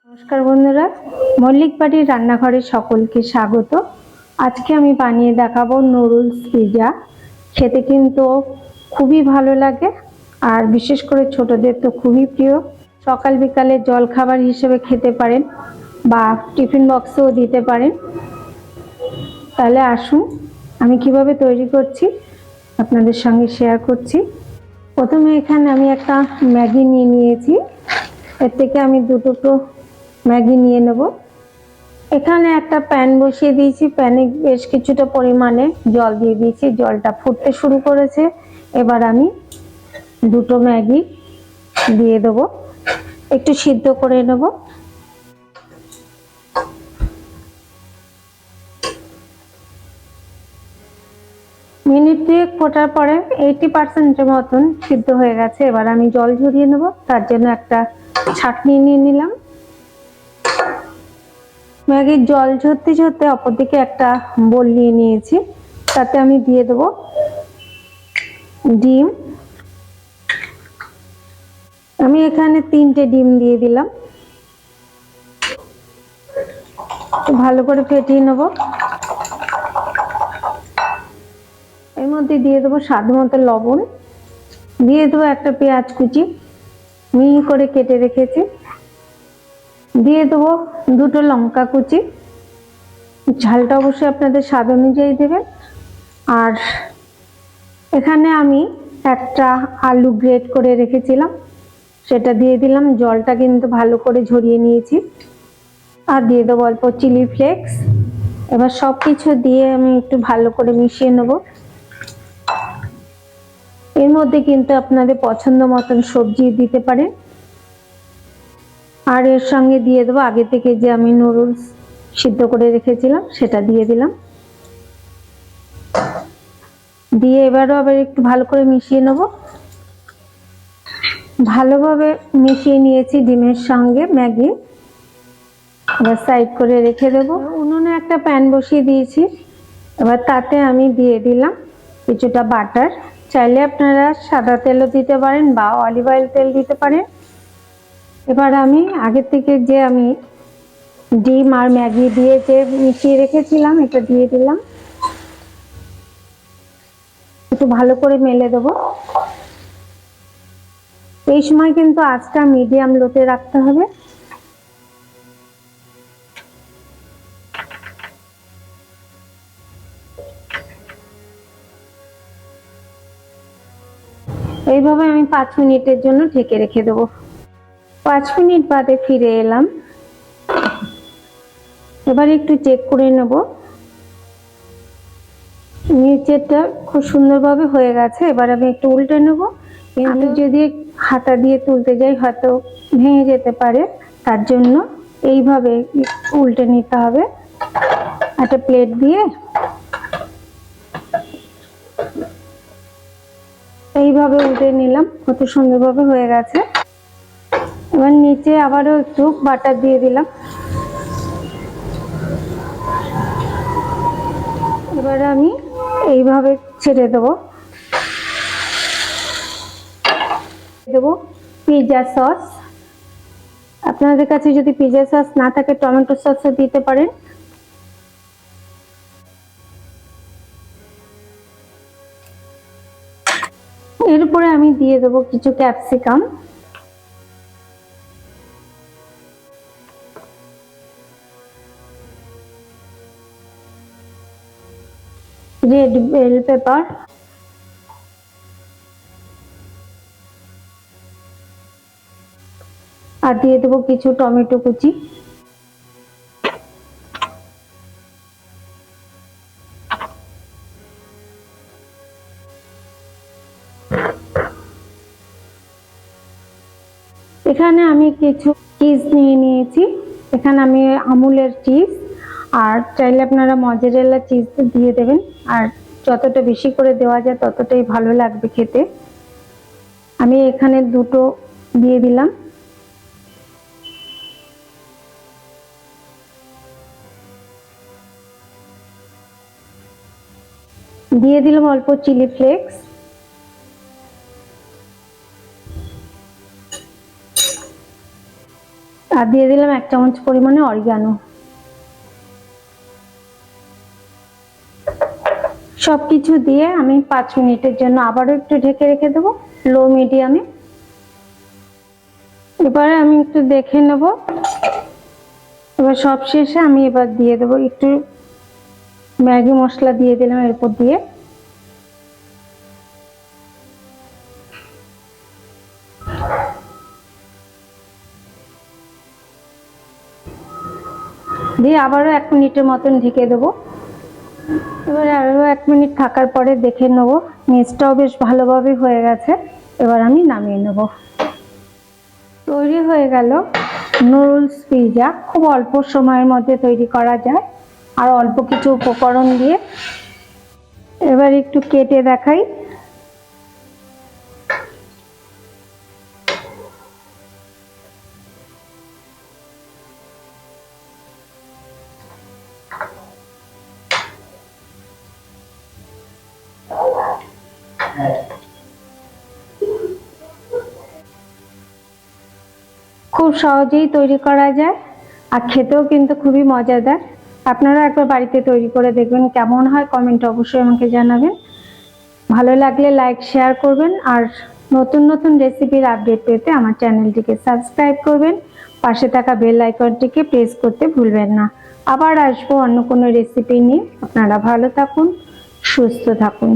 নমস্কার বন্ধুরা, মল্লিক বাড়ির রান্নাঘরে সকলকে স্বাগত। আজকে আমি বানিয়ে দেখাবো নুডলস পিৎজা। খেতে কিন্তু খুবই ভালো লাগে, আর বিশেষ করে ছোটদের তো খুবই প্রিয়। সকাল বিকালে জল খাবার হিসেবে খেতে পারেন বা টিফিন বক্সেও দিতে পারেন। তাহলে আসুন আমি কিভাবে তৈরি করছি আপনাদের সঙ্গে শেয়ার করছি। প্রথমে এখানে আমি একটা ম্যাগি নিয়ে নিয়েছি। এর থেকে আমি দুটো ম্যাগি নিয়ে নেব। এখানে একটা প্যান বসিয়ে দিয়েছি, প্যানে বেশ কিছুটা পরিমাণে জল দিয়ে দিয়েছি, জলটা ফুটতে শুরু করেছে। এবার আমি দুটো ম্যাগি দিয়ে দেব, একটু সিদ্ধ করে নেব। মিনিট 2 ফোটার পরে 80% মতন সিদ্ধ হয়ে গেছে। এবার আমি জল ঝরিয়ে নেব, তার জন্য একটা ছাঁকনি নিয়ে নিলাম। ম্যাগির জল ঝরতে ঝরতে অপরদিকে একটা বোল নিয়ে নিয়েছি, তাতে আমি দিয়ে দেবো ডিম। আমি এখানে 3টে ডিম দিয়ে দিলাম, ভালো করে ফেটিয়ে নেব। এর মধ্যে দিয়ে দেবো স্বাদ মতো লবণ, দিয়ে দেবো একটা পেঁয়াজ কুচি মিহি করে কেটে রেখেছি, দিয়ে দেবো দুটো লঙ্কা কুচি। ঝালটা অবশ্যই আপনাদের স্বাদ অনুযায়ী দেবেন। আর এখানে আমি একটা আলু গ্রেট করে রেখেছিলাম, সেটা দিয়ে দিলাম। জলটা কিন্তু ভালো করে ঝরিয়ে নিয়েছি। আর দিয়ে দেবো অল্প চিলি ফ্লেক্স। এবার সব কিছু দিয়ে আমি একটু ভালো করে মিশিয়ে নেব। এর মধ্যে কিন্তু আপনাদের পছন্দ মতন সবজি দিতে পারেন। আর এর সঙ্গে দিয়ে দেবো আগে থেকে যে আমি নুডলস সিদ্ধ করে রেখেছিলাম, সেটা দিয়ে দিলাম। দিয়ে এবারও আবার একটু ভালো করে মিশিয়ে নেব। ভালোভাবে মিশিয়ে নিয়েছি ডিমের সঙ্গে ম্যাগি। এবার সাইড করে রেখে দেবো। উনুনে একটা প্যান বসিয়ে দিয়েছি, এবার তাতে আমি দিয়ে দিলাম কিছুটা বাটার। চাইলে আপনারা সাদা তেলও দিতে পারেন বা অলিভ অয়েল তেল দিতে পারেন। এবার আমি আগে থেকে যে আমি ডিম আর ম্যাগি দিয়ে যে মিশিয়ে রেখেছিলাম, এটা দিয়ে দিলাম। একটু ভালো করে মেলে দেবো। এই সময় কিন্তু আঁচটা মিডিয়াম লোতে রাখতে হবে। এইভাবে আমি 5 মিনিটের জন্য ঢেকে রেখে দেবো। 5 মিনিট বাদে ফিরে এলাম। এবার একটু চেক করে নেব, নিচেরটা খুব সুন্দরভাবে হয়ে গেছে। এবার আমি একটু উল্টে নেব। আমি যদি হাতা দিয়ে তুলতে যাই হয়তো ভেঙে যেতে পারে, তার জন্য এইভাবে উল্টে নিতে হবে। একটা প্লেট দিয়ে এইভাবে উল্টে নিলাম, কত সুন্দরভাবে হয়ে গেছে। এবার নিচে আবারও একটু বাটার দিয়ে দিলাম। এবার আমি এইভাবে ছেড়ে দেবো পিৎজা সস। আপনাদের কাছে যদি পিৎজা সস না থাকে টমেটো সসও দিতে পারেন। এরপরে আমি দিয়ে দেবো কিছু ক্যাপসিকাম। রেড বেল পেপার, আর দিয়ে দেবো কিছু টমেটো কুচি। এখানে আমি কিছু চিজ নিয়ে নিয়েছি। এখানে আমি আমুলের চিজ, আর চাইলে আপনারা মজারেলা চিজ দিয়ে দেবেন। আর যতটা বেশি করে দেওয়া যায় ততটাই ভালো লাগবে খেতে। আমি এখানে দুটো দিয়ে দিলাম। দিয়ে দিলাম অল্প চিলি ফ্লেক্স। আর দিয়ে দিলাম 1 চামচ পরিমাণে অরিগানো। সবকিছু দিয়ে আমি 5 মিনিটের জন্য আবারও একটু ঢেকে রেখে দেবো লো মিডিয়ামে। এবারে আমি একটু দেখে নেব। এবার সব শেষে আমি এবার দিয়ে দেবো একটু ম্যাগি মশলা, দিয়ে দিলাম এরপর দিয়ে আবারও 1 মিনিটের মতন ঢেকে দেবো। এবারে আরো 1 মিনিট থাকার পরে দেখে নেবো নিচটাও বেশ ভালোভাবে হয়ে গেছে। এবার আমি নামিয়ে নেব। তৈরি হয়ে গেল নুডলস পিৎজা। খুব অল্প সময়ের মধ্যে তৈরি করা যায় আর অল্প কিছু উপকরণ দিয়ে। এবার একটু কেটে দেখাই। খুব সহজেই তৈরি করা যায় আর খেতেও কিন্তু খুবই মজাদার। আপনারা একবার বাড়িতে তৈরি করে দেখবেন, কেমন হয় কমেন্টে অবশ্যই আমাকে জানাবেন। ভালো লাগলে লাইক শেয়ার করবেন আর নতুন নতুন রেসিপির আপডেট পেতে আমার চ্যানেলটিকে সাবস্ক্রাইব করবেন। পাশে থাকা বেল আইকনটিকে প্রেস করতে ভুলবেন না। আবার আসবো অন্য কোনো রেসিপি নিয়ে। আপনারা ভালো থাকুন, সুস্থ থাকুন।